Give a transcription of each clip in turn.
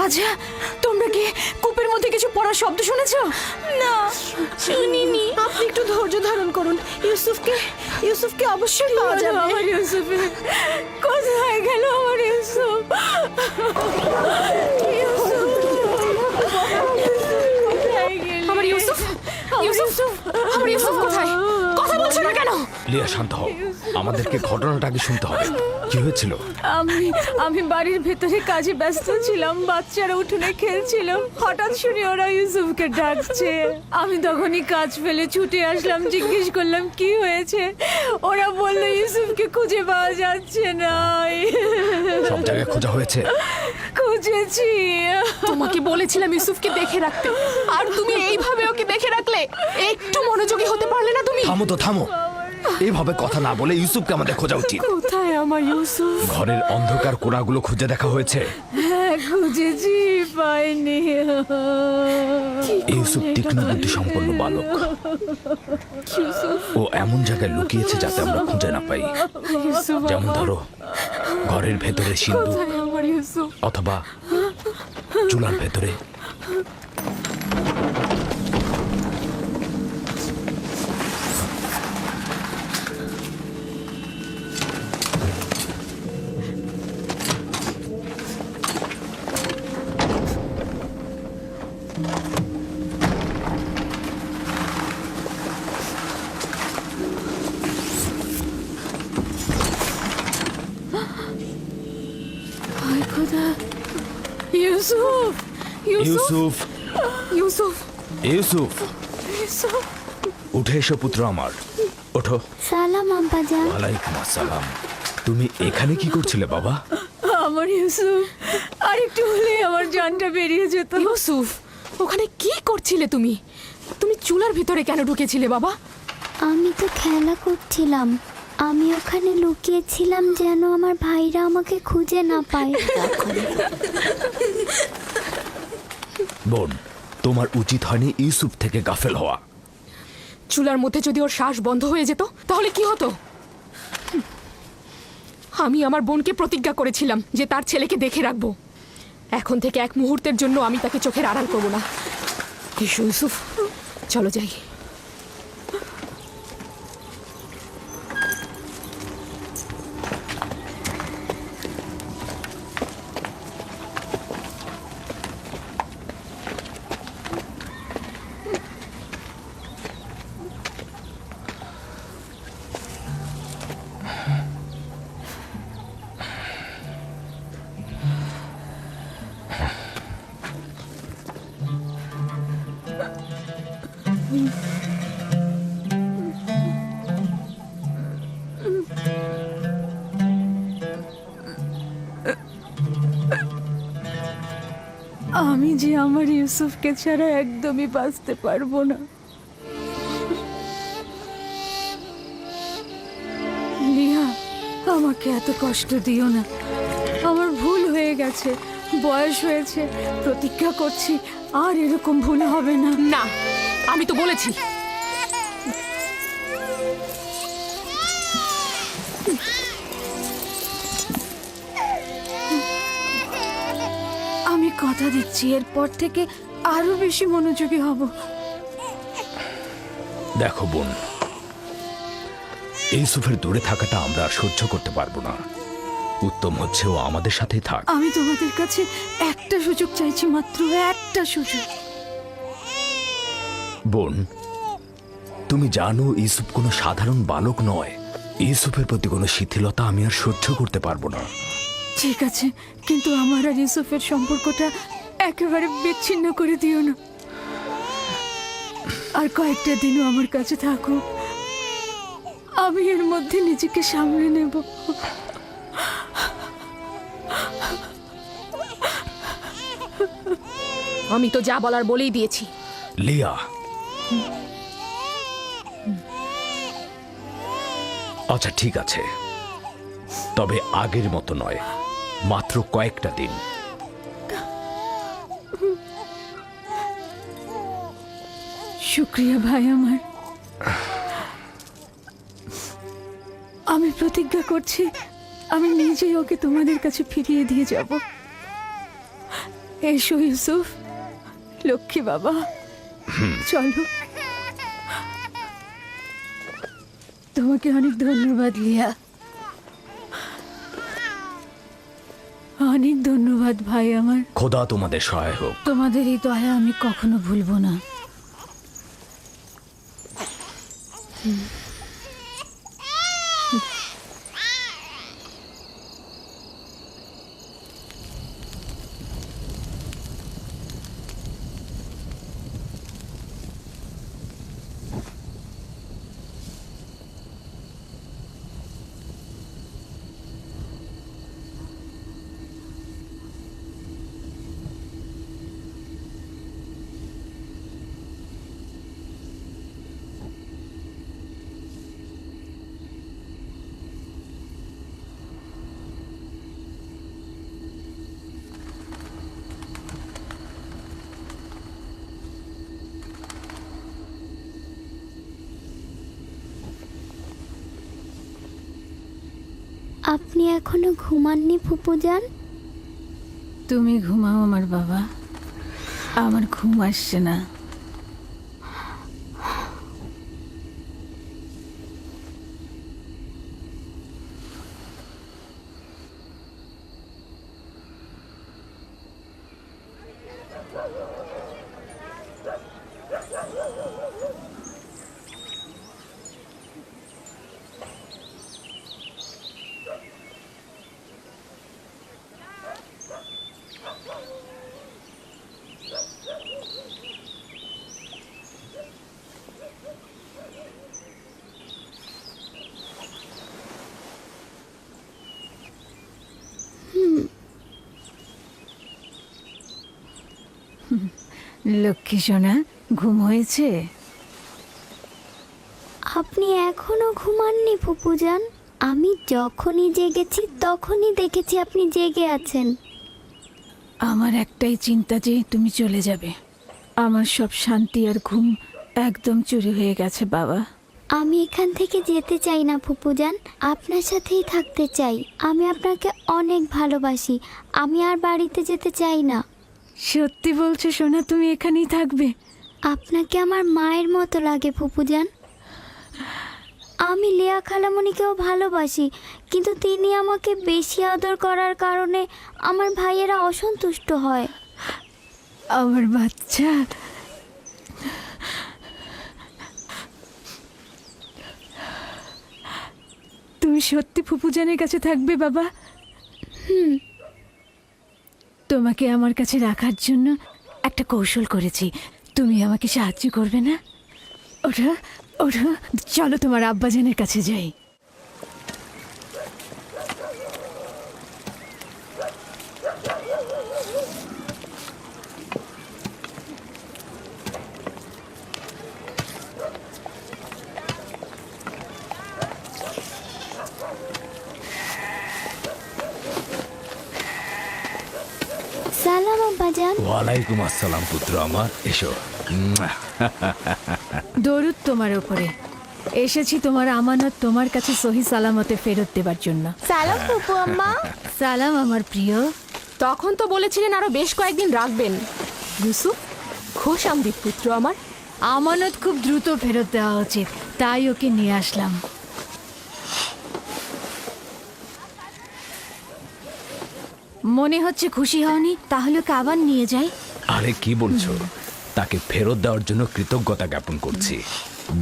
আচ্ছা, তোমরা কি কূপের মধ্যে কিছু পড়ার শব্দ শুনেছো? না, শুনিনি। আপনি একটু ধৈর্য ধারণ করুন। ইউসুফকে অবশ্যই পাওয়া যাবে। আমার ইউসুফ কোথায় গেল? আমার ইউসুফ আমার ইউসুফ, ইউসুফ, আমার ইউসুফ কোথায়? কথা বলছো না কেন? লিয়া, শান্ত হও। আমাদেরকে ঘটনাটা আগে শুনতে হবে। কি হয়েছিল? আমি বাড়ির ভেতরে কাজে ব্যস্ত ছিলাম, বাচ্চারা উঠোনে খেলছিল। হঠাৎ শুনি ওরা ইউসুফকে ডাকছে। আমি তখনই কাজ ফেলে ছুটে আসলাম, জিজ্ঞেস করলাম কি হয়েছে। ওরা বলল ইউসুফকে খুঁজে পাওয়া যাচ্ছে না। সব জায়গায় খোঁজা হয়েছে? খুঁজেছি। তোমাকে বলেছিলাম ইউসুফকে দেখে রাখতে, আর তুমি এইভাবে ওকে দেখে রাখলে। একটু মনোযোগী হতে পারলে না তুমি? থামো তো, থামো। এইভাবে কথা না বলে ইউসুফকে আমাদের খোঁজা উচিত। কোথায় আমার ইউসুফ? ঘরের অন্ধকার কোণাগুলো খুঁজে দেখা হয়েছে? হ্যাঁ, খুঁজেছি, পাইনি। ইউসুফ তীক্ষ্ণ বুদ্ধি সম্পন্ন বালক। ও এমন জায়গায় লুকিয়েছে যাতে আমরা খুঁজে না পাই। ইউসুফ যেমন ধরো, ঘরের ভেতরে সিন্ধু, কোথায় আমার ইউসুফ? অথবা চুলার ভেতরে। হায় খোদা! ইউসুফ! ইউসুফ, ইউসুফ, ইউসুফ, ইউসুফ! উঠে এসো পুত্র আমার, ওঠো। সালাম আব্বাজান। ওয়ালাইকুম আসসালাম। তুমি এখানে কি করছিলে বাবা? আমার ইউসুফ, আর একটু হলেই আমার জানটা বেরিয়ে যেত। ইউসুফ, ওখানে কি করছিলে তুমি? তুমি চুলার ভিতরে কেন ঢুকেছিলে বাবা? আমি তো খেলা করছিলাম। আমি ওখানে লুকিয়েছিলাম যেন আমার ভাইরা আমাকে খুঁজে না পায়। বোন, তোমার উচিত হয়নি ইউসুফ থেকে গাফেল হওয়া। চুলার মধ্যে যদি ওর শ্বাস বন্ধ হয়ে যেত তাহলে কি হতো? আমি আমার বোনকে প্রতিজ্ঞা করেছিলাম যে তার ছেলেকে দেখে রাখবো। এখন থেকে এক মুহূর্তের জন্য আমি তাকে চোখের আড়াল করবো না। এসো ইউসুফ, চলো যাই। আমি যে আমার ইউসুফকে ছাড়া একদমই বাঁচতে পারবো না। লিয়া, আমাকে এত কষ্ট দিও না। আমার ভুল হয়ে গেছে, বয়স হয়েছে। প্রতিজ্ঞা করছি আর এরকম ভুল হবে না। না, আমি তো বলেছি। আমি কথা দিচ্ছি এরপর থেকে আরো বেশি মনোযোগী হব। দেখো বোন, ইউসুফের দূরে থাকাটা আমরা আর সহ্য করতে পারবো না। উত্তম হচ্ছে ও আমাদের সাথেই থাক। আমি তোমাদের কাছে একটা সুযোগ চাইছি, মাত্র একটা সুযোগ। বোন, তুমি জানো ইউসুফ কোনো সাধারণ বালক নয়। ইউসুফের প্রতি কোনো শিথিলতা আমি আর সহ্য করতে পারবো না। ঠিক আছে, কিন্তু আমার আর ইউসুফের সম্পর্কটা একেবারে বিচ্ছিন্ন করে দিও না। আর কয়েকটা দিনও আমার কাছে থাকো, আমি এর মধ্যে নিজেকে সামলে নেব। আমি তো যা বলার বলেই দিয়েছি। লিয়া, আচ্ছা ঠিক আছে, তবে আগের মতো নয়, মাত্র কয়েকটা দিন। শুক্রিয়া ভাই আমার। আমি প্রতিজ্ঞা করছি আমি নিজেই ওকে তোমাদের কাছে ফিরিয়ে দিয়ে যাব। এসো ইউসুফ, লক্ষ্মী বাবা, চলো। তোমাকে অনেক ধন্যবাদ লিয়া, অনেক ধন্যবাদ ভাই আমার। খোদা তোমাদের সহায় হোক। তোমাদের এই দয়া আমি কখনো ভুলবো না। আপনি এখনো ঘুমাননি ফুপুজান? তুমি ঘুমাও আমার বাবা, আমার ঘুম আসছে না। লক্ষ্মী সোনা, ঘুম হয়েছে? আপনি এখনো ঘুমাননি ফুপুজান? আমি যখনই জেগেছি তখনই দেখেছি আপনি জেগে আছেন। আমার একটাই চিন্তা যে তুমি চলে যাবে। আমার সব শান্তি আর ঘুম একদম চুরি হয়ে গেছে বাবা। আমি এখান থেকে যেতে চাই না ফুপুজান, আপনার সাথেই থাকতে চাই। আমি আপনাকে অনেক ভালোবাসি, আমি আর বাড়িতে যেতে চাই না। সত্যি বলছো সোনা, তুমি এখানেই থাকবে? আপনাকে আমার মায়ের মতো লাগে ফুপুজান। আমি লিয়া খালামণিকেও ভালোবাসি, কিন্তু তিনি আমাকে বেশি আদর করার কারণে আমার ভাইয়েরা অসন্তুষ্ট হয়। আমার বাচ্চা, তুমি সত্যি ফুপুজানের কাছে থাকবে বাবা? তোমাকে আমার কাছে রাখার জন্য একটা কৌশল করেছি, তুমি আমাকে সাহায্য করবে না? ওঠো ওঠো, চলো তোমার আব্বাজানের কাছে যাই। সালাম আব্বাজান। ওয়ালাইকুম আসসালাম পুত্র আমার, এসো। দরুদ তোমার উপরে। এসেছি তোমার আমানত তোমার কাছে সহি সালামতে ফেরত দেবার জন্য। সালাম ফুপু আম্মা। সালাম আমার প্রিয়। তখন তো বলেছিলেন আরো বেশ কয়েকদিন রাখবেন। ইউসুফ, খোশ আমদিদ পুত্র আমার। আমানত খুব দ্রুত ফেরত দেওয়া উচিত, তাই ওকে নিয়ে আসলাম। মনে হচ্ছে খুশি হওনি, তাহলে ওকে আবার নিয়ে যাই। আরে কি বলছো? তাকে ফেরত দেওয়ার জন্য কৃতজ্ঞতা জ্ঞাপন করছি।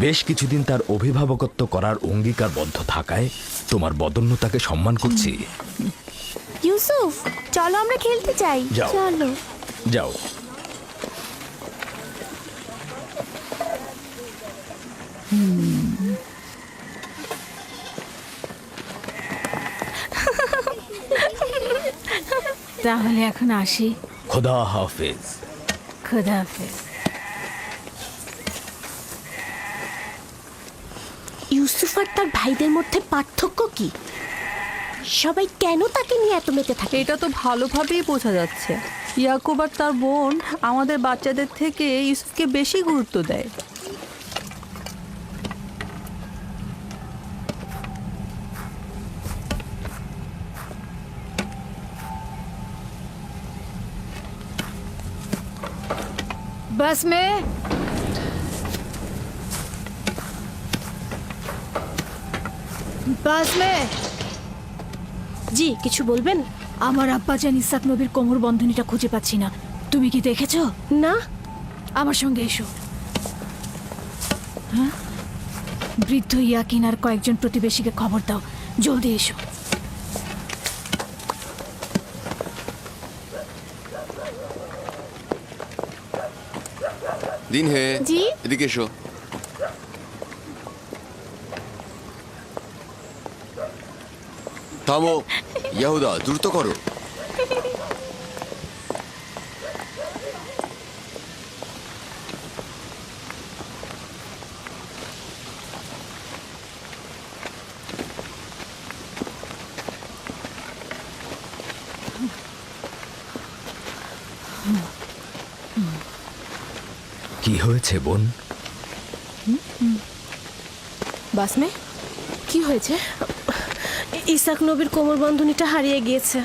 বেশ কিছুদিন তার অভিভাবকত্ব করার অঙ্গীকারবদ্ধ থাকায় তোমার বদন্যতাকে সম্মান করছি। ইউসুফ, চলো আমরা খেলতে চাই। যাও। চলো। যাও। তাহলে এখন আসি। খোদা হাফেজ। খোদা হাফেজ। ইউসুফ আর তার ভাইদের মধ্যে পার্থক্য কি? সবাই কেন তাকে নিয়ে এত মেতে থাকে? এটা তো ভালোভাবেই বোঝা যাচ্ছে। ইয়াকুব আর তার বোন আমাদের বাচ্চাদের থেকে ইউসুফকে বেশি গুরুত্ব দেয়। बस में बस में জি কিছু বলবেন? আমার আব্বাজান ইসাক নবীর কোমর বন্ধনীটা খুঁজে পাচ্ছি না। তুমি কি দেখেছো? না। আমার সঙ্গে এসো। হ্যাঁ, বৃদ্ধ ইয়াকিন আর কয়েকজন প্রতিবেশীকে খবর দাও, জলদি এসো। দিন হে জি? এদিকে এসো। থামো, ইয়াহুদা দ্রুত করো। কি হয়েছে বোন? বাসমে কি হয়েছে? ইসাক নবীর কোমর বন্ধনীটা হারিয়ে গিয়েছে।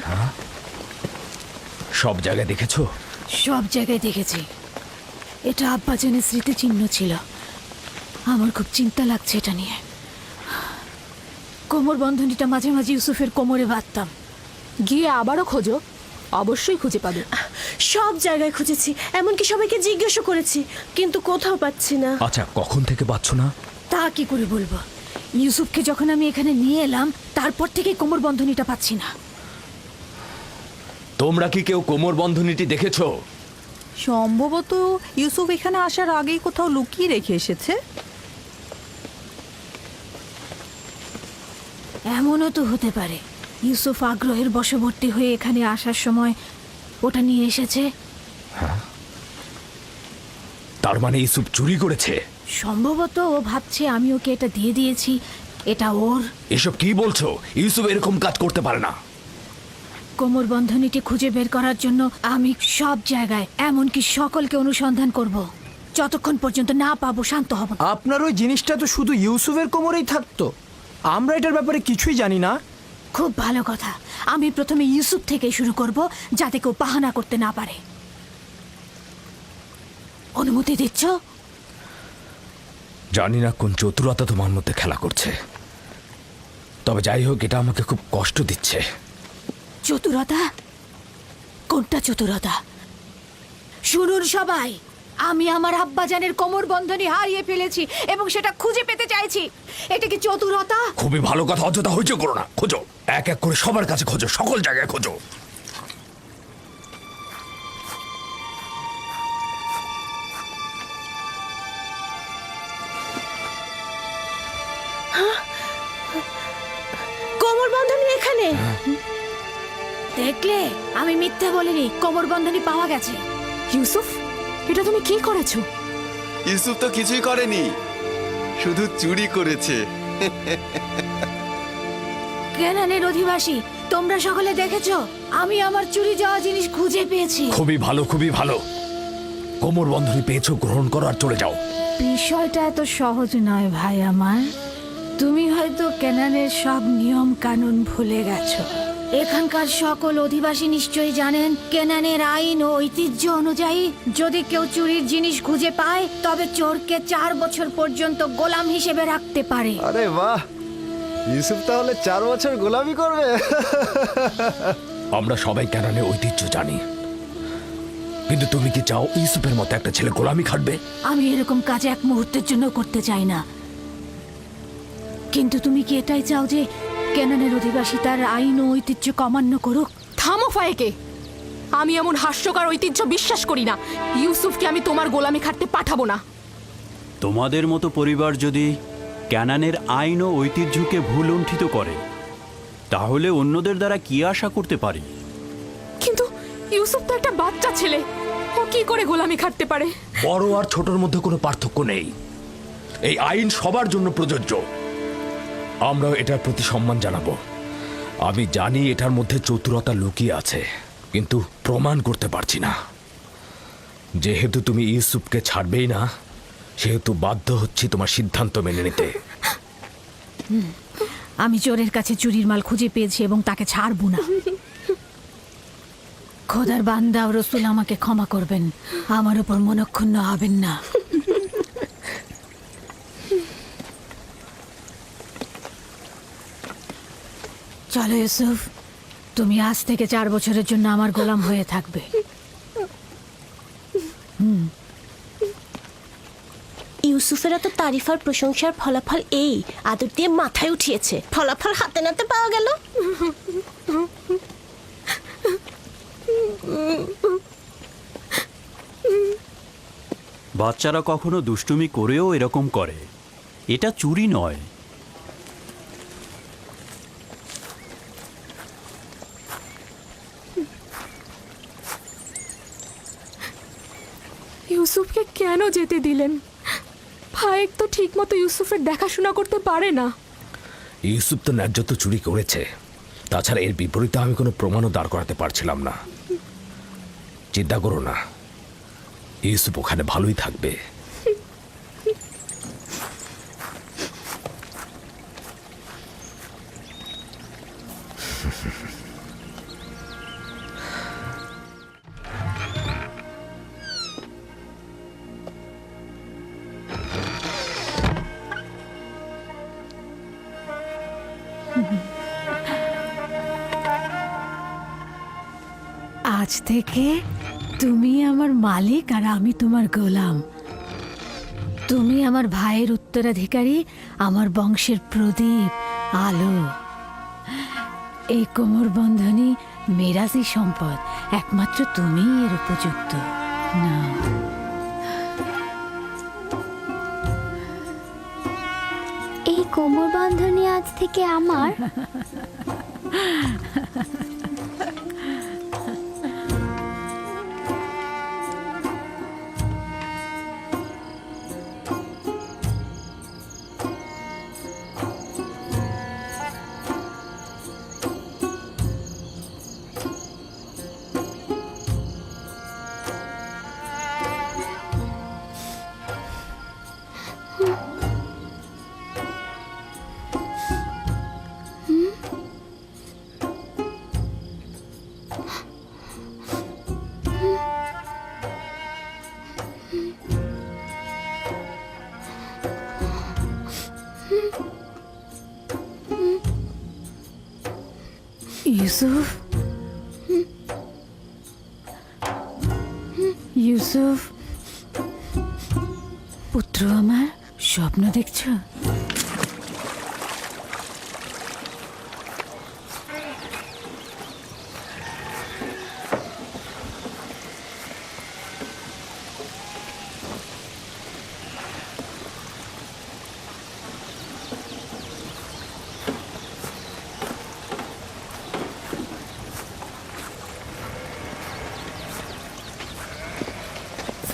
সব জায়গায় দেখেছো? সব জায়গায় দেখেছি। এটা আব্বাজানের স্মৃতিচিহ্ন ছিল। আমার খুব চিন্তা লাগছে এটা নিয়ে। কোমর বন্ধনীটা মাঝে মাঝে ইউসুফের কোমরে বাঁধতাম। গিয়ে আবারও খোঁজো, অবশ্যই খুঁজে পাবে। সব জায়গায় খুঁজেছি, এমনকি সবাইকে জিজ্ঞাসা করেছি, কিন্তু কোথাও পাচ্ছি না। আচ্ছা, কখন থেকে পাচ্ছ না? তা কি করে বলবো? ইউসুফকে যখন আমি এখানে নিয়ে এলাম তারপর থেকে কোমর বন্ধনীটা পাচ্ছি না। তোমরা কি কেউ কোমর বন্ধনীটি দেখেছো? সম্ভবত ইউসুফ এখানে আসার আগেই কোথাও লুকিয়ে রেখে এসেছে। এমনও তো হতে পারে ইউসুফ আগ্রহের বশবর্তী হয়ে এখানে আসার সময় ওটা নিয়ে এসেছে। তার মানে ইউসুফ চুরি করেছে? সম্ভবত ও ভাবছে আমি ওকে এটা দিয়ে দিয়েছি, এটা ওর। এসব কি বলছো? ইউসুফ এরকম কাজ করতে পারে না। কোমর বন্ধনীটি খুঁজে বের করার জন্য আমি সব জায়গায়, এমনকি সকলকে অনুসন্ধান করব। যতক্ষণ পর্যন্ত না পাবো শান্ত হব না। আপনার ওই জিনিসটা তো শুধু ইউসুফের কোমরেই থাকতো, আমরা এটার ব্যাপারে কিছুই জানি না। খুব ভালো কথা। আমি প্রথমে ইউসুফ থেকে শুরু করব, যাতে কেউ বাহানা করতে না পারে। অনুমতি দিচ্ছ? জানি না কোন চতুরতা তোমার মধ্যে খেলা করছে, তবে যাই হোক, এটা আমাকে খুব কষ্ট দিচ্ছে। চতুরতা? কোনটা চতুরতা? শুনুন সবাই, আমি আমার আব্বাজানের কোমর বন্ধনী হারিয়ে ফেলেছি এবং সেটা খুঁজে পেতে চাইছি। এটা কি চতুরতা? খুবই ভালো কথা, অযথা হইচই করো না। খোঁজো, এক এক করে সবার কাছে খোঁজো, সকল জায়গায় খোঁজো। কোমর বন্ধনী এখানে। দেখলে, আমি মিথ্যে বলিনি, কোমর বন্ধনী পাওয়া গেছে। ইউসুফ, এটা তুমি কি করেছো? ইউসুফ তো কিছুই করেনি, শুধু চুরি করেছে। কেনানের অধিবাসী, তোমরা সকলে দেখেছো আমি আমার চুরি যাওয়া জিনিস খুঁজে পেয়েছি। খুবই ভালো, খুবই ভালো। কোমর বন্ধনী পেয়েছো, গ্রহণ করো আর চলে যাও। বিষয়টা এত সহজ নয় ভাই আমার। তুমি হয়তো কেনানের সব নিয়ম কানুন ভুলে গেছো। এখানকার সকল অধিবাসী নিশ্চয়ই জানেন কেনানের আইন ও ঐতিহ্য অনুযায়ী যদি কেউ চুরির জিনিস খুঁজে পায় তবে চোরকে 4 বছর পর্যন্ত গোলাম হিসেবে রাখতে পারে। আরে বাহ, ইউসুফ তাহলে 4 বছর গোলামি করবে। আমরা সবাই কেনানের ঐতিহ্য জানি, কিন্তু তুমি কি চাও ইউসুফের মতো একটা ছেলে গোলামি খাটবে? আমি এরকম কাজ এক মুহূর্তের জন্য করতে চাই না। কিন্তু তুমি কি এটাই চাও যে কেনানের অধিবাসী তার আইন ও ঐতিহ্য অমান্য করুক? থামো ফায়েকে, আমি এমন হাস্যকর ঐতিহ্য বিশ্বাস করি না। ইউসুফকে আমি তোমার গোলামি খাটতে পাঠাবো না। তোমাদের মতো পরিবার যদি ক্যানানের আইন ও ঐতিহ্যকে ভুল লুণ্ঠিত করে, তাহলে অন্যদের দ্বারা কি আশা করতে পারি? কিন্তু ইউসুফ তো একটা বাচ্চা ছেলে, ও কি করে গোলামি খাটতে পারে? বড় আর ছোটর মধ্যে কোনো পার্থক্য নেই। এই আইন সবার জন্য প্রযোজ্য। আমরাও এটার প্রতি সম্মান জানাবো। আমি জানি এটার মধ্যে চতুরতা লুকিয়ে আছে, কিন্তু প্রমাণ করতে পারছি না। যেহেতু তুমি ইউসুফকে ছাড়বেই না, সেহেতু বাধ্য হচ্ছি তোমার সিদ্ধান্ত মেনে নিতে। আমি চোরের কাছে চুরির মাল খুঁজে পেয়েছি এবং তাকে ছাড়বো না। খোদার বান্দা ও রসুল আমাকে ক্ষমা করবেন, আমার উপর মনক্ষুণ্ণ হবেন না। চলো ইউসুফ, তুমি আজ থেকে 4 বছরের জন্য আমার গোলাম হয়ে থাকবে। ইউসুফের এত তারিফ আর প্রশংসার ফলাফল এই আদর দিয়ে মাথায় উঠিয়েছে, ফলাফল হাতে নাতে পাওয়া গেল। বাচ্চারা কখনো দুষ্টুমি করেও এরকম করে, এটা চুরি নয়। ইউসুফকে কেন যেতে দিলেন? ফায়েক তো ঠিক মতো ইউসুফের দেখাশোনা করতে পারে না। ইউসুফ তো ন্যায্য তো চুরি করেছে, তাছাড়া এর বিপরীতে আমি কোনো প্রমাণও দাঁড় করাতে পারছিলাম না। চিন্তা করো না, ইউসুফ ওখানে ভালোই থাকবে। আজ থেকে তুমি আমার মালিক আর আমি তোমার গোলাম। তুমি আমার ভাইয়ের উত্তরাধিকারী, আমার বংশের প্রদীপ, আলো। এই কোমর বন্ধনী মেরাজি সম্পদ, একমাত্র তুমিই এর উপযুক্ত। না, এই কোমর বন্ধনী আজ থেকে আমার। ইউসুফ, ইউসুফ পুত্র আমার, স্বপ্ন দেখছো?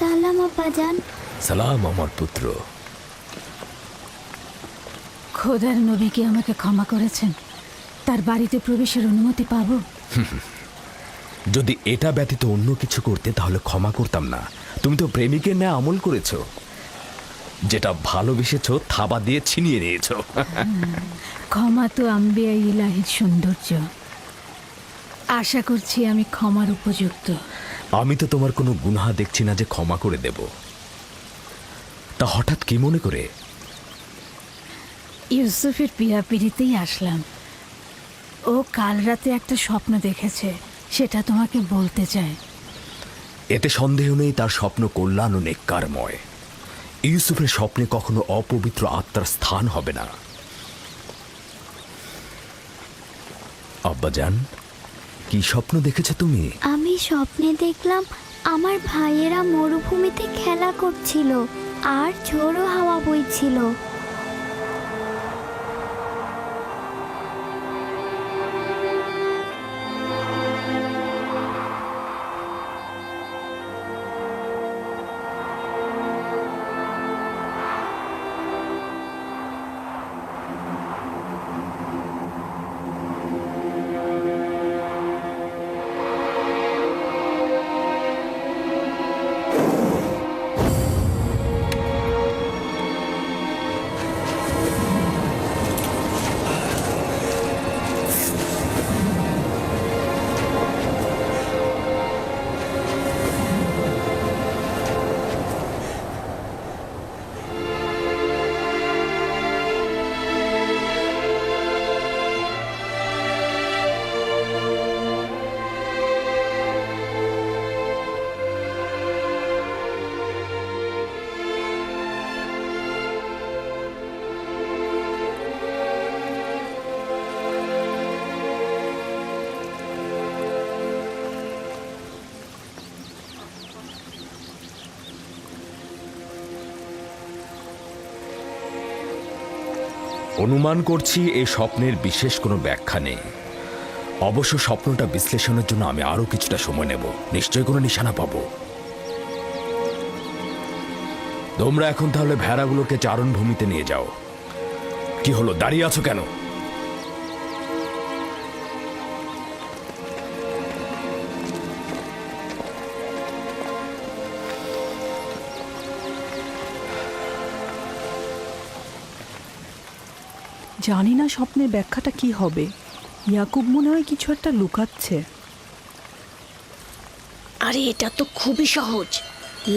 সালাম আব্বাজান। সালাম আমার পুত্র। খোদার নবী কি আমাকে ক্ষমা করেছেন? তার বাড়িতে প্রবেশের অনুমতি পাবো? যদি এটা ব্যতীত অন্য কিছু করতে তাহলে ক্ষমা করতাম না। তুমি তো প্রেমিকের ন্যায় আমল করেছো, যেটা ভালোবেসেছো থাবা দিয়ে ছিনিয়ে নিয়েছো। ক্ষমা তো আম্বিয়া ইলাহির সৌন্দর্য। আশা করছি আমি ক্ষমার উপযুক্ত। আমি তো তোমার কোনো গুনাহ দেখছি না যে ক্ষমা করে দেব। তা হঠাৎ কি মনে করে? ইউসুফের পিড়িতেই আসলাম। ও কাল রাতে একটা স্বপ্ন দেখেছে, সেটা তোমাকে বলতে চায়। এতে সন্দেহ নেই তার স্বপ্ন কল্যাণ ও নেককারময়। ইউসুফের স্বপ্নে কখনো অপবিত্র আত্মার স্থান হবে না। আব্বাজান, কি স্বপ্ন দেখেছো তুমি? আমি স্বপ্নে দেখলাম আমার ভাইয়েরা মরুভূমিতে খেলা করছিল আর ঝোড়ো হাওয়া বইছিল। অনুমান করছি এই স্বপ্নের বিশেষ কোনো ব্যাখ্যা নেই। অবশ্য স্বপ্নটা বিশ্লেষণের জন্য আমি আরো কিছুটা সময় নেব, নিশ্চয়ই কোনো নিশানা পাবো। তোমরা এখন তাহলে ভেড়াগুলোকে চারণভূমিতে নিয়ে যাও। কি হলো, দাঁড়িয়ে আছো কেন? জানি না স্বপ্নের ব্যাখ্যাটা কি হবে। ইয়াকুব মনে হয় কিছু একটা লুকাচ্ছে। আরে এটা তো খুবই সহজ।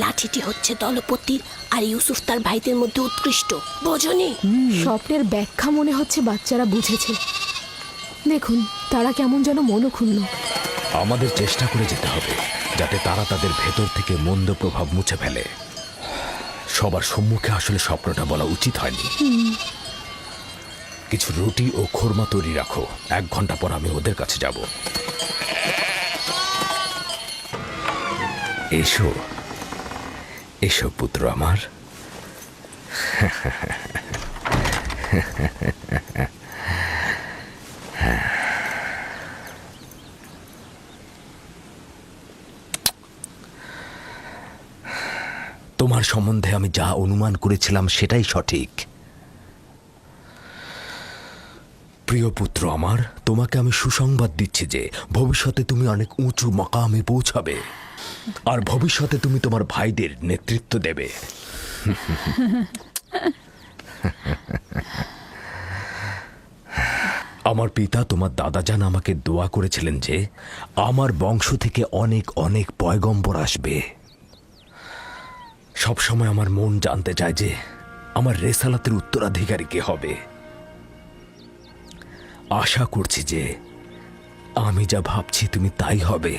লাঠিটি হচ্ছে দলপতির আর ইউসুফ তার ভাইদের মধ্যে উৎকৃষ্ট, বোঝনি? স্বপ্নের ব্যাখ্যা মনে হচ্ছে বাচ্চারা বুঝেছে। দেখুন তারা কেমন যেন মনক্ষুণ্ণ। আমাদের চেষ্টা করে যেতে হবে যাতে তারা তাদের ভেতর থেকে মন্দ প্রভাব মুছে ফেলে। সবার সম্মুখে আসলে স্বপ্নটা বলা উচিত হয়নি। কিছু রুটি ও খোরমা তৈরি রাখো, 1 ঘন্টা পর আমি ওদের কাছে যাব। এসো এসো পুত্র আমার। তোমার সম্বন্ধে আমি যা অনুমান করেছিলাম সেটাই সঠিক। প্রিয় পুত্র আমার, তোমাকে আমি সুসংবাদ দিচ্ছি যে ভবিষ্যতে তুমি অনেক উঁচু মাকামে পৌঁছাবে, আর ভবিষ্যতে তুমি তোমার ভাইদের নেতৃত্ব দেবে। আমার পিতা তোমার দাদাজান আমাকে দোয়া করেছিলেন যে আমার বংশ থেকে অনেক অনেক পয়গম্বর আসবে। সবসময় আমার মন জানতে চায় যে আমার রেসালাতের উত্তরাধিকারী কে হবে। আশা করছি যে আমি যা ভাবছি তুমি তাই হবে।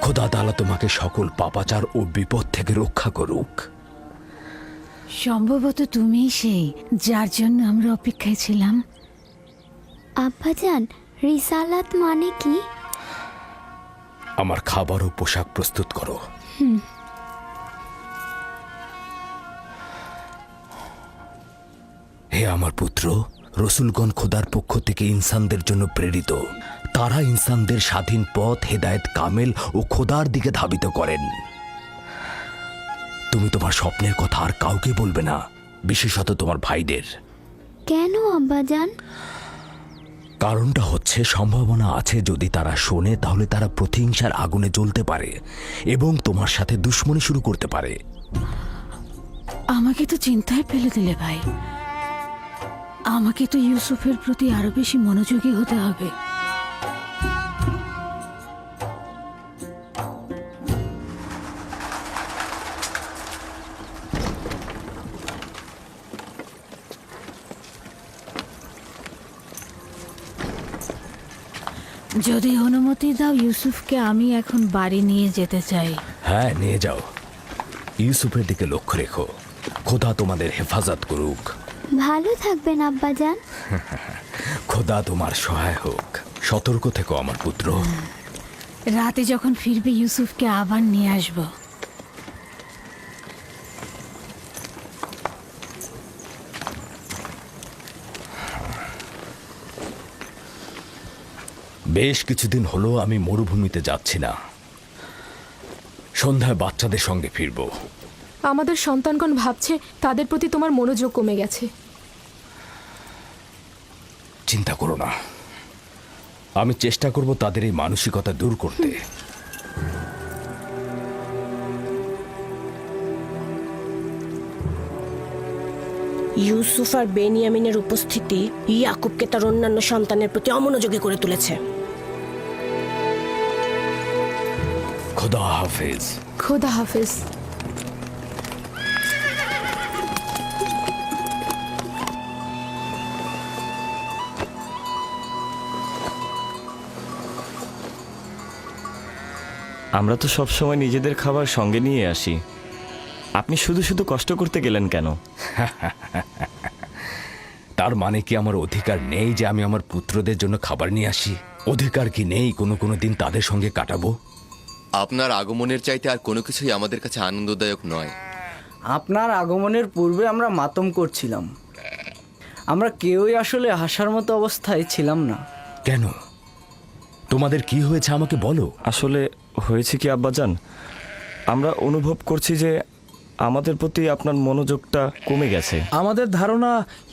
খোদা তাআলা তোমাকে সকল পাপাচার ও বিপদ থেকে রক্ষা করুক। সম্ভবত তুমিই সেই যার জন্য আমরা অপেক্ষায় ছিলাম। আব্বাজান, রিসালাত মানে কি? আমার খাবার ও পোশাক প্রস্তুত করো। হে আমার পুত্র, রসুলগণ খোদার পক্ষ থেকে ইনসানদের জন্য প্রেরিত। তারা ইনসানদের স্বাধীন পথ, হেদায়েত কামেল ও খোদার দিকে ধাবিত করেন। তুমি তোমার স্বপ্নের কথা আর কাউকে বলবে না, বিশেষত তোমার ভাইদের। কেন আব্বাজান? কারণটা হচ্ছে সম্ভাবনা আছে যদি তারা শোনে তাহলে তারা প্রতিহিংসার আগুনে জ্বলতে পারে এবং তোমার সাথে দুশ্মনী শুরু করতে পারে। আমাকে তো চিন্তায় ফেলে দিলে ভাই। আমাকে তো ইউসুফের প্রতি আরো বেশি মনোযোগী হতে হবে। যদি অনুমতি দাও ইউসুফকে আমি এখন বাড়ি নিয়ে যেতে চাই। হ্যাঁ, নিয়ে যাও। ইউসুফের দিকে লক্ষ্য রেখো। খোদা তোমাদের হেফাজত করুক। ভালো থাকবেন আব্বাজান। খোদা তোমার সহায় হোক। সতর্ক থেকো আমার পুত্র। রাতে যখন ফিরবে ইউসুফকে আবার নিয়ে আসবো। বেশ কিছুদিন হলো আমি মরুভূমিতে যাচ্ছি না। সন্ধ্যায় বাচ্চাদের সঙ্গে ফিরব। আমাদের সন্তানগণ ভাবছে তাদের প্রতি তোমার মনোযোগ কমে গেছে। চিন্তা করো না, আমি চেষ্টা করব তাদের এই মানসিকতা দূর করতে। ইউসুফ আর বেনিয়ামিনের উপস্থিতি ইয়াকুবকে তার অন্যান্য সন্তানের প্রতি অমনোযোগী করে তুলেছে। খোদা হাফেজ। খোদা হাফেজ। আমরা তো সব সময় নিজেদের খাবার সঙ্গে নিয়ে আসি, আপনি শুধু শুধু কষ্ট করতে গেলেন কেন? তার মানে কি আমার অধিকার নেই যে আমি আমার পুত্রদের জন্য খাবার নিয়ে আসি? অধিকার কি নেই কোনো কোনো দিন তাদের সঙ্গে কাটাবো? আপনার আগমনের চাইতে আর কোনো কিছুই আমাদের কাছে আনন্দদায়ক নয়। আপনার আগমনের পূর্বে আমরা মাতম করছিলাম। আমরা কেউই আসলে হাসার মতো অবস্থায় ছিলাম না। কেন? তোমাদের কি হয়েছে আমাকে বলো। আসলে হয়েছে কি আব্বাজান, আমরা অনুভব করছি যে আমাদের প্রতি আপনার মনোযোগটা কমে গেছে। আমাদের ধারণা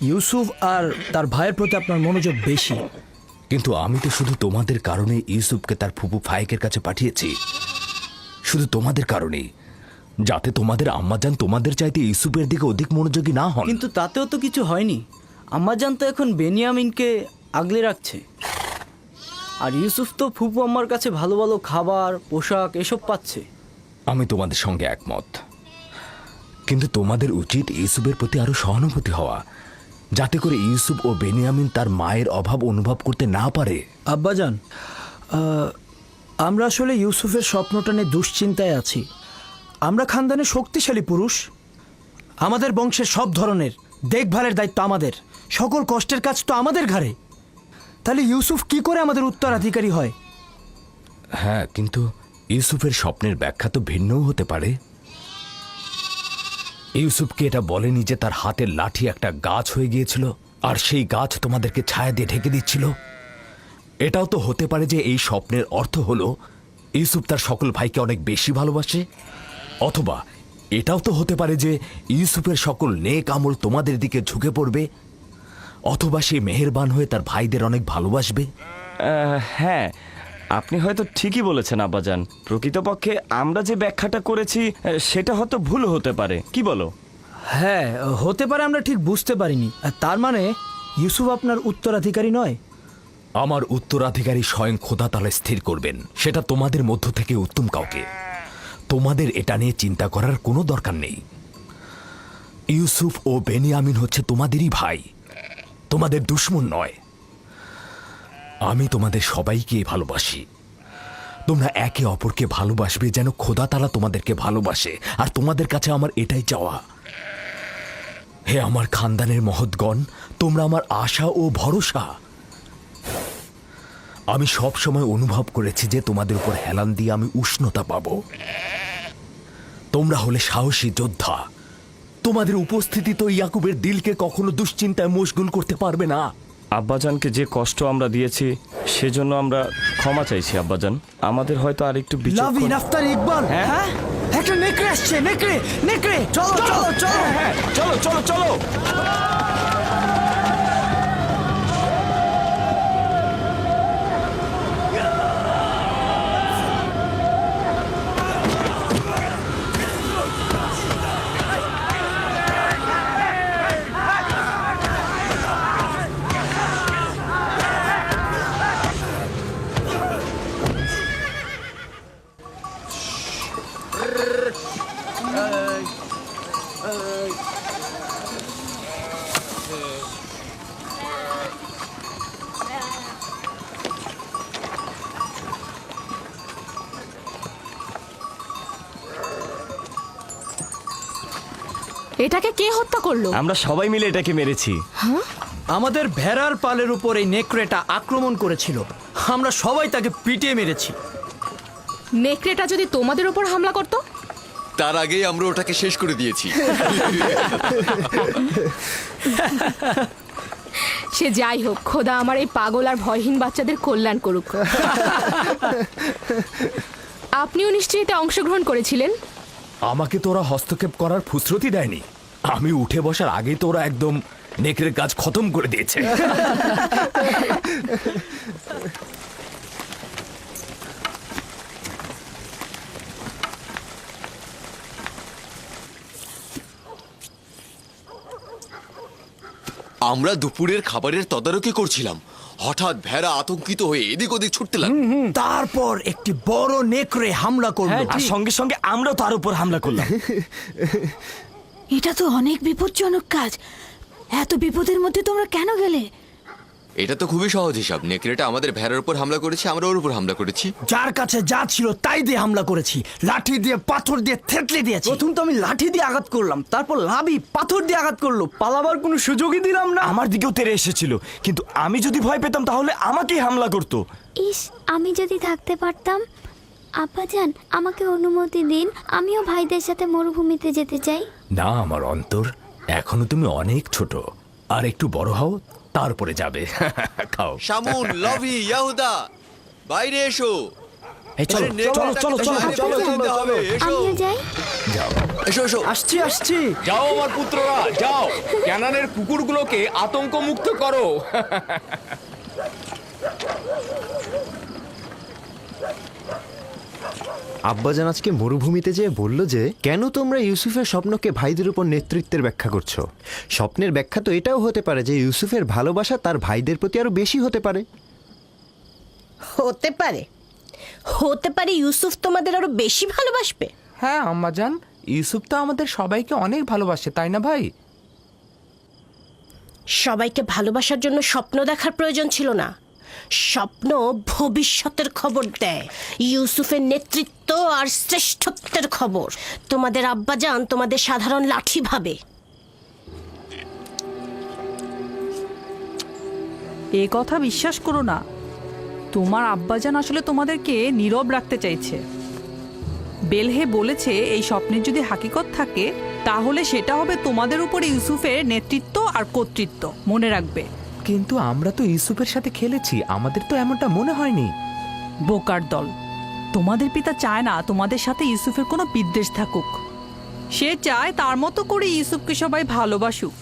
ইউসুফ আর তার ভাইয়ের প্রতি আপনার মনোযোগ বেশি। কিন্তু আমি তো শুধু তোমাদের কারণে ইউসুফকে তার ফুপু ফায়েকের কাছে পাঠিয়েছি, শুধু তোমাদের কারণেই, যাতে তোমাদের আম্মাজান তোমাদের চাইতে ইউসুফের দিকে অধিক মনোযোগী না হন। কিন্তু তাতেও তো কিছু হয়নি। আম্মাজান তো এখন বেনিয়ামিনকে আগলে রাখছে, আর ইউসুফ তো ফুপু আম্মার কাছে ভালো ভালো খাবার, পোশাক এসব পাচ্ছে। আমি তোমাদের সঙ্গে একমত, কিন্তু তোমাদের উচিত ইউসুফের প্রতি আরো সহানুভূতি হওয়া, যাতে করে ইউসুফ ও বেনিয়ামিন তার মায়ের অভাব অনুভব করতে না পারে। আব্বাজান, আমরা আসলে ইউসুফের স্বপ্নটা নিয়ে দুশ্চিন্তায় আছি। আমরা খানদানে শক্তিশালী পুরুষ, আমাদের বংশের সব ধরনের দেখভালের দায়িত্ব আমাদের, সকল কষ্টের কাজ তো আমাদের ঘাড়ে। তাহলে ইউসুফ কি করে আমাদের উত্তরাধিকারী হয়? হ্যাঁ, কিন্তু ইউসুফের স্বপ্নের ব্যাখ্যা তো ভিন্নও হতে পারে। ইউসুফকে এটা বলেনি যে তার হাতের লাঠি একটা গাছ হয়ে গিয়েছিল, আর সেই গাছ তোমাদেরকে ছায়া দিয়ে ঢেকে দিচ্ছিল। এটাও তো হতে পারে যে এই স্বপ্নের অর্থ হলো ইউসুফ তার সকল ভাইকে অনেক বেশি ভালোবাসে, অথবা এটাও তো হতে পারে যে ইউসুফের সকল নেক আমল তোমাদের দিকে ঝুঁকে পড়বে, অথবা সে মেহেরবান হয়ে তার ভাইদের অনেক ভালোবাসবে। হ্যাঁ, আপনি হয়তো ঠিকই বলেছেন আব্বাজান। প্রকৃতপক্ষে আমরা যে ব্যাখ্যাটা করেছি সেটা হয়তো ভুল হতে পারে, কি বলো? হ্যাঁ, হতে পারে, আমরা ঠিক বুঝতে পারিনি। তার মানে ইউসুফ আপনার উত্তরাধিকারী নয়? আমার উত্তরাধিকারী স্বয়ং খোদা তাআলা স্থির করবেন, সেটা তোমাদের মধ্য থেকে উত্তম কাউকে। তোমাদের এটা নিয়ে চিন্তা করার কোনো দরকার নেই। ইউসুফ ও বেনিয়ামিন হচ্ছে তোমাদেরই ভাই, তোমাদের দুশমন নয়। আমি তোমাদের সবাইকে ভালোবাসি। তোমরা একে অপরকে ভালোবাসবে যেন খোদা তাআলা তোমাদেরকে ভালোবাসে, আর তোমাদের কাছে আমার এটাই চাওয়া। হে আমার খানদানের মহৎগণ, তোমরা আমার আশা ও ভরসা। আমি সব সময় অনুভব করেছি যে তোমাদের উপর হেলান দিয়ে আমি উষ্ণতা পাব। তোমরা হলে সাহসী যোদ্ধা। তোমাদের উপস্থিতি তো ইয়াকুবের দিলকে কখনো দুশ্চিন্তায় মশগুল করতে পারবে না। আব্বাজানকে যে কষ্ট আমরা দিয়েছি সেজন্য আমরা ক্ষমা চাইছি আব্বাজান। আমাদের হয়তো আরেকটু লাভিন, আফতার, ইকবাল, হ্যাঁ, একটা নেকড়ে আসছে। নেকড়ে, নেকড়ে, চলো চলো চলো, হ্যাঁ, চলো চলো চলো। এটাকে কে হত্যা করলো? আমরা সবাই মিলে এটাকে মেরেছি। আমাদের ভেড়ার পালের উপর এই নেকড়েটা আক্রমণ করেছিল, আমরা সবাই তাকে পিটিয়ে মেরেছি। নেকড়েটা যদি তোমাদের উপর হামলা করতো? তার আগেই আমরা ওটাকে শেষ করে দিয়েছি। সে যাই হোক, খোদা আমার এই পাগল আর ভয়হীন বাচ্চাদের কল্যাণ করুক। আপনিও নিশ্চয়ই এতে অংশগ্রহণ করেছিলেন? আমাকে তোরা হস্তক্ষেপ করার ফুসরতি দেয়নি। আমি উঠে বসার আগেই তোরা একদম নেকড়ের কাজ খতম করে দিয়েছে। আমরা দুপুরের খাবারের তদারকি করছিলাম, হঠাৎ ভেড়া আতঙ্কিত হয়ে এদিক ওদিক ছুটতে লাগলো। তারপর একটি বড় নেকড়ে হামলা করলো, আর সঙ্গে সঙ্গে আমরাও তার উপর হামলা করলাম। এটা তো অনেক বিপজ্জনক কাজ। এত বিপদের মধ্যে তোমরা কেন গেলে? এটা তো খুবই সহজ হিসাব। নেকড়েটা আমাদের ভেড়ার উপর হামলা করেছে, আমরা ওর উপর হামলা করেছি। যার কাছে যা ছিল তাই দিয়ে হামলা করেছি, লাঠি দিয়ে, পাথর দিয়ে থেতলে দিয়েছি। প্রথম তো আমি লাঠি দিয়ে আঘাত করলাম, তারপর লাভি পাথর দিয়ে আঘাত করলো। পালাবার কোনো সুযোগই দিলাম না। আমার দিকেও তেড়ে এসেছিল, কিন্তু আমি যদি ভয় পেতাম তাহলে আমাকেই হামলা করতো। ইস, আমি যদি থাকতে পারতাম। আব্বাজান, আমাকে অনুমতি দিন, আমিও ভাইদের সাথে মরুভূমিতে যেতে চাই। না আমার অন্তর, এখনো তুমি অনেক ছোট, আর একটু বড় হও তারপরে যাবে। খাও। শামুন, লভি, ইয়াহুদা, বাইরে এসো। এই চলো আরে, নেকড়ে চলো চলো চলো বাইরে চলো ফেলে দিতে হবে। এসো আমিও যাই। যাও এসো এসো। আসছি। যাও আমার পুত্ররা, যাও ক্যানানের কুকুরগুলোকে আতঙ্ক মুক্ত করো। আব্বাজান আজকে মরুভূমিতে যেয়ে বলল যে কেন তোমরা ইউসুফের স্বপ্নকে ভাইদের উপর নেতৃত্বের ব্যাখ্যা করছো। স্বপ্নের ব্যাখ্যা তো এটাও হতে পারে যে ইউসুফের ভালোবাসা তার ভাইদের প্রতি আরো বেশি হতে পারে। হতে পারে, হতে পারে ইউসুফ তোমাদের আরো বেশি ভালোবাসবে। হ্যাঁ আম্মাজান, ইউসুফ তো আমাদের সবাইকে অনেক ভালোবাসে, তাই না ভাই? সবাইকে ভালোবাসার জন্য স্বপ্ন দেখার প্রয়োজন ছিল না। স্বপ্ন ভবিষ্যতের খবর দেয়, ইউসুফের নেতৃত্ব আর শ্রেষ্ঠত্বের খবর। তোমাদের আব্বাজান তোমাদের সাধারণ লাঠি ভাবে। এ কথা বিশ্বাস করো না। তোমার আব্বাজান আসলে তোমাদেরকে নীরব রাখতে চাইছে। বেলহে বলেছে এই স্বপ্নের যদি হাকিকত থাকে তাহলে সেটা হবে তোমাদের উপরে ইউসুফের নেতৃত্ব আর কর্তৃত্ব। মনে রাখবে। কিন্তু আমরা তো ইউসুফের সাথে খেলেছি, আমাদের তো এমনটা মনে হয়নি। বোকার দল, তোমাদের পিতা চায় না তোমাদের সাথে ইউসুফের কোনো বিদ্বেষ থাকুক। সে চায় তার মতো করে ইউসুফকে সবাই ভালোবাসুক।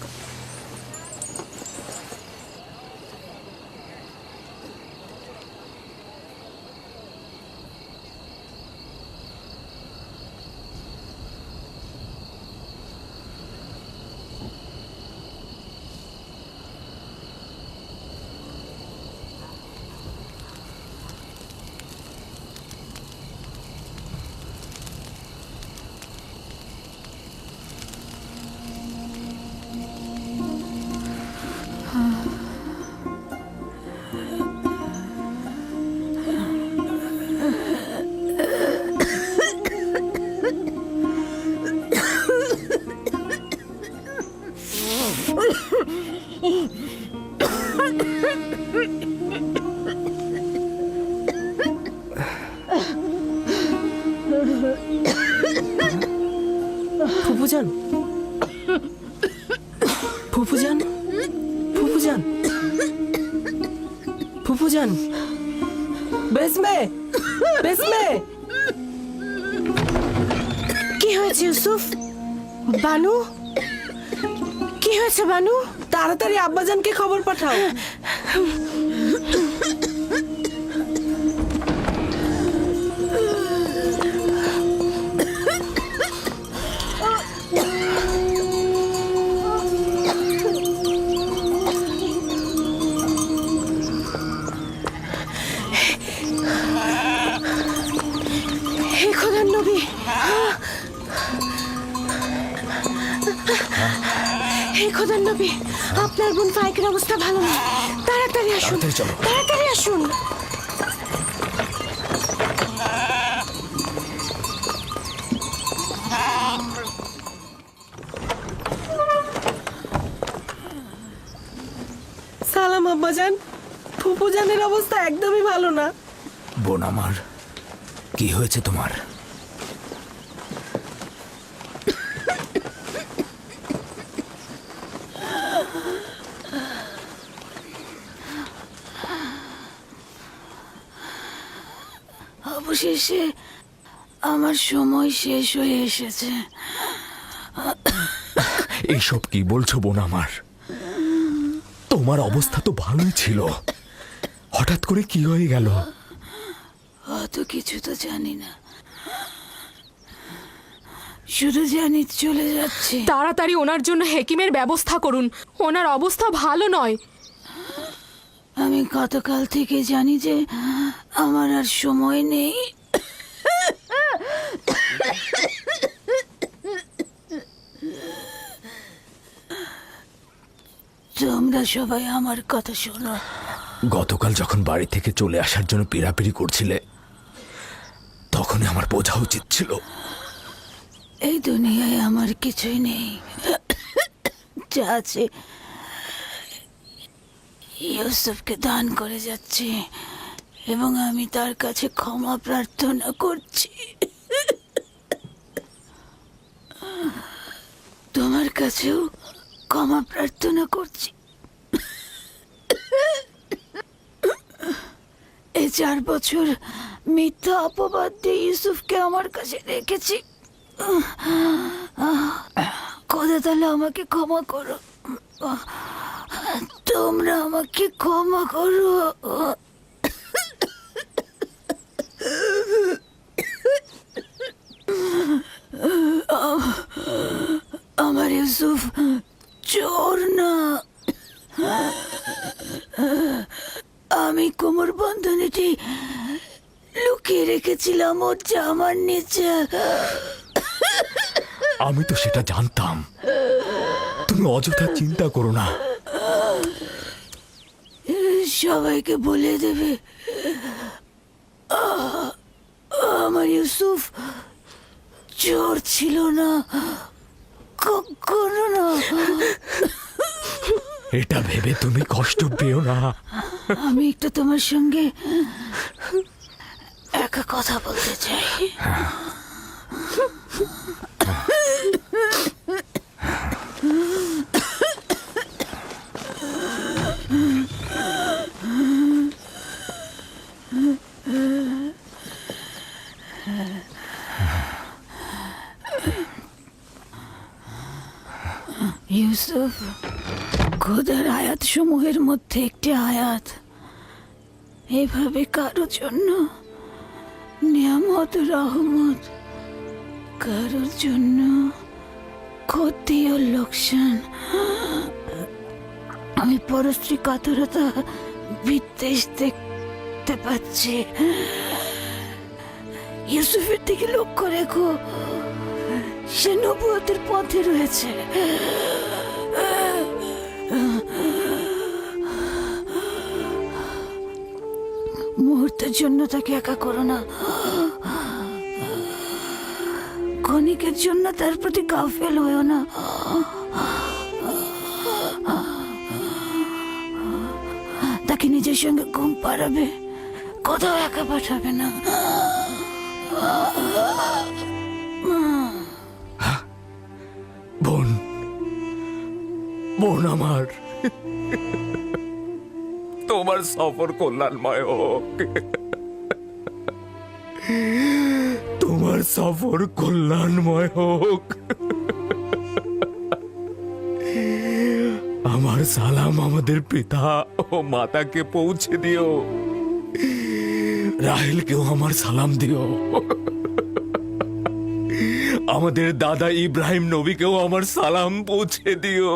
ফুফুজান, ফুফুজান, ফুফুজান, ফুফুজান, বেসমে, বেসমে। কি হয়েছে ইউসুফ? বানু, কি হয়েছে বানু? তাড়াতাড়ি আব্বাজানকে খবর পাঠাও। হে খোদার নবী, হে খোদার নবী, আপনার বোন ফাইকের অবস্থা ভালো না। তাড়াতাড়ি আসুন, তাড়াতাড়ি আসুন। সালাম আব্বাজান, ফুফুজানের অবস্থা একদমই ভালো না। বোন আমার, কি হয়েছে তোমার? অবশেষে আমার সময় শেষ হয়ে এসেছে। এইসব কি বলছো বোন আমার? তোমার অবস্থা তো ভালোই ছিল, হঠাৎ করে কি হয়ে গেল? অত কিছু তো জানি না, শুধু জানি চলে যাচ্ছে। তাড়াতাড়ি ওনার জন্য হেকিমের ব্যবস্থা করুন, ওনার অবস্থা ভালো নয়। আমি গতকাল থেকে জানি যে আমার আর সময় নেই। তোমরা সবাই আমার কথা শোনো। গতকাল যখন বাড়ি থেকে চলে আসার জন্য পিড়াপিড়ি করছিলে, তখনই আমার বোঝা উচিত ছিল এই দুনিয়ায় আমার কিছুই নেই, যা আছে ইউসুফকে দান করে যাচ্ছি। এবং আমি তার কাছে ক্ষমা প্রার্থনা করছি। তোমার কাছেও ক্ষমা প্রার্থনা করছি। এই 4 বছর মিথ্যা অপবাদ দিয়ে ইউসুফকে আমার কাছে রেখেছি। খোদা তাহলে আমাকে ক্ষমা করো, তোমরা আমাকে ক্ষমা করো। আমার ইউসুফ চোর না। আমি কোমর বন্ধনীটি লুকিয়ে রেখেছিলাম ওর জামার নিচে। আমি তো সেটা জানতাম। তুমি অযথা চিন্তা করো না। সবাইকে বলে দেবে আমার ইউসুফ চোর ছিল না, কখনো না। এটা ভেবে তুমি কষ্ট পেও না। আমি একটু তোমার সঙ্গে একা কথা বলতে চাই। ইউসুফ, খোদার আয়াত সমূহের মধ্যে একটি আয়াত এভাবে কারোর জন্য নিয়ামত রহমত, কারোর জন্য ক্ষতি ও লোকসান। আমি পরশ্রী কাতরতা বিদ্বেষ দেখতে পাচ্ছি। ইউসুফের দিকে লক্ষ্য রেখো, সে নবুয়তের পথে রয়েছে। মুহূর্তের জন্য তাকে একা করো না। ক্ষণিকের জন্য তার প্রতি গাফেল হয়েও না। তাকে নিজের সঙ্গে ঘুম পাড়াবে, কোথাও একা পাঠাবে না। বোন, বোন আমার, তোমার সফর কল্যাণময় হোক। তোমার সফর কল্যাণময় হোক। আমার সালাম আমাদের পিতা ও মাতাকে পৌঁছে দিও। রাহেলকেও আমার সালাম দিও। আমাদের দাদা ইব্রাহিম নবীকেও আমার সালাম পৌঁছে দিও।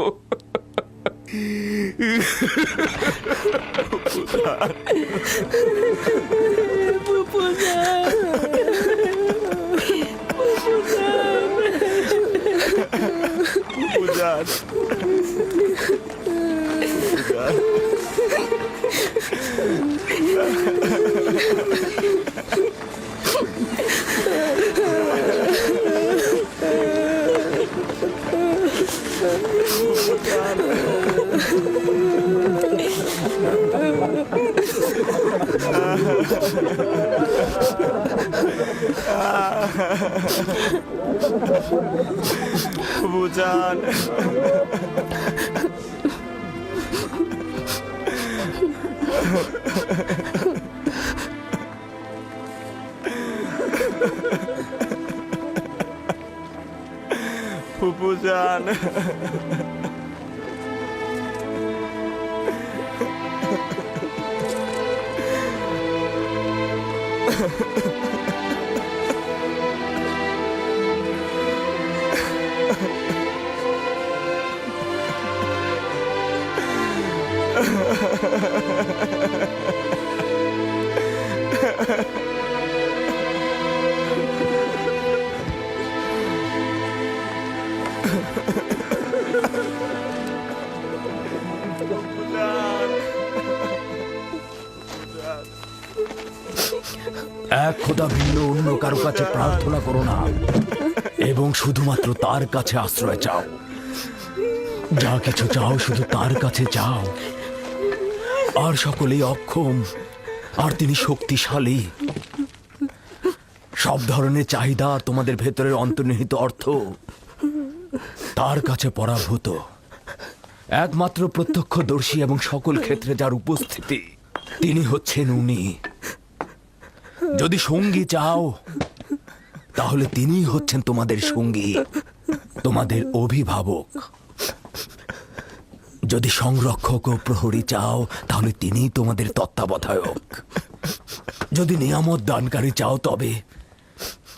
বুঝান, ফুপুজান, এক খোদা ভিন্ন অন্য কারো কাছে প্রার্থনা করো না এবং শুধুমাত্র তার কাছে আশ্রয় চাও। যা কিছু চাও শুধু তার কাছে চাও। আর সকলেই অক্ষম আর তিনি শক্তিশালী। সব ধরনের চাহিদা আর তোমাদের ভেতরের অন্তর্নিহিত অর্থ তার কাছে পরাভূত। একমাত্র প্রত্যক্ষদর্শী এবং সকল ক্ষেত্রে যার উপস্থিতি, তিনি হচ্ছেন উনি। যদি সঙ্গী চাও তাহলে তিনিই হচ্ছেন তোমাদের সঙ্গী, তোমাদের অভিভাবক। যদি সংরক্ষক ও প্রহরী চাও তাহলে তিনিই তোমাদের তত্ত্বাবধায়ক। যদি নিয়ামত দানকারী চাও তবে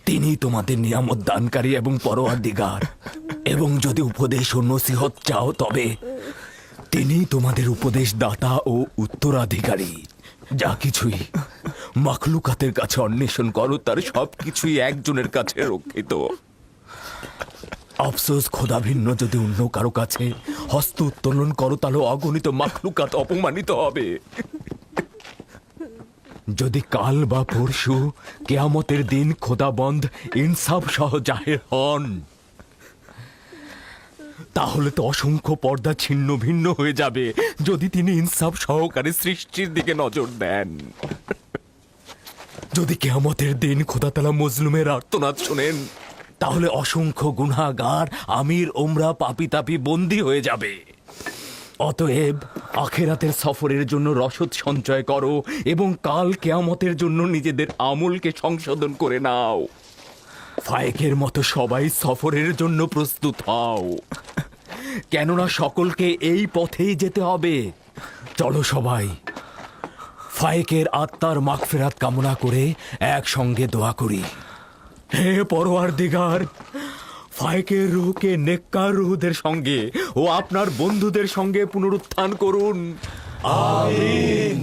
তিনি তোমাদের নিয়ামত দানকারী এবং পরওয়ারদিগার। এবং যদি উপদেশ ও নসিহত চাও তবে তিনি তোমাদের উপদেশ দাতা ও উত্তরাধিকারী। যা কিছুই মাখলুকাতের কাছে অন্বেষণ করো তার সবকিছুই একজনের কাছে রক্ষিত। আফসোস, খোদা ভিন্ন যদি অন্য কারো কাছে হস্ত উত্তোলন করো তাহলে অগণিত মাখলুকাত অপমানিত হবে। যদি কাল বা পরশু কেয়ামতের দিন খোদাবন্ধ ইনসাফ সহ জাহের হন তাহলে তো অসংখ্য পর্দা ছিন্ন ভিন্ন হয়ে যাবে যদি তিনি ইনসাফ সহকারে সৃষ্টির দিকে নজর দেন। যদি কেয়ামতের দিন খোদাতালা মজলুমের আর্তনাদ শোনেন তাহলে অসংখ্য গুনাহগার আমির ওমরা পাপি তাপি বন্দী হয়ে যাবে। অতএব আখেরাতের সফরের জন্য রসদ সঞ্চয় করো এবং কাল কেয়ামতের জন্য নিজেদের আমলকে সংশোধন করে নাও। ফায়েকের মতো সবাই সফরের জন্য প্রস্তুত হও, কেননা সকলকে এই পথেই যেতে হবে। চলো সবাই ফায়েকের আত্মার মাগফিরাত কামনা করে একসঙ্গে দোয়া করি। হে পরওয়ারদিগার, ফায়েকের রূহকে নেককার রূহদের সঙ্গে ও আপনার বন্ধুদের সঙ্গে পুনরুত্থান করুন। আমিন।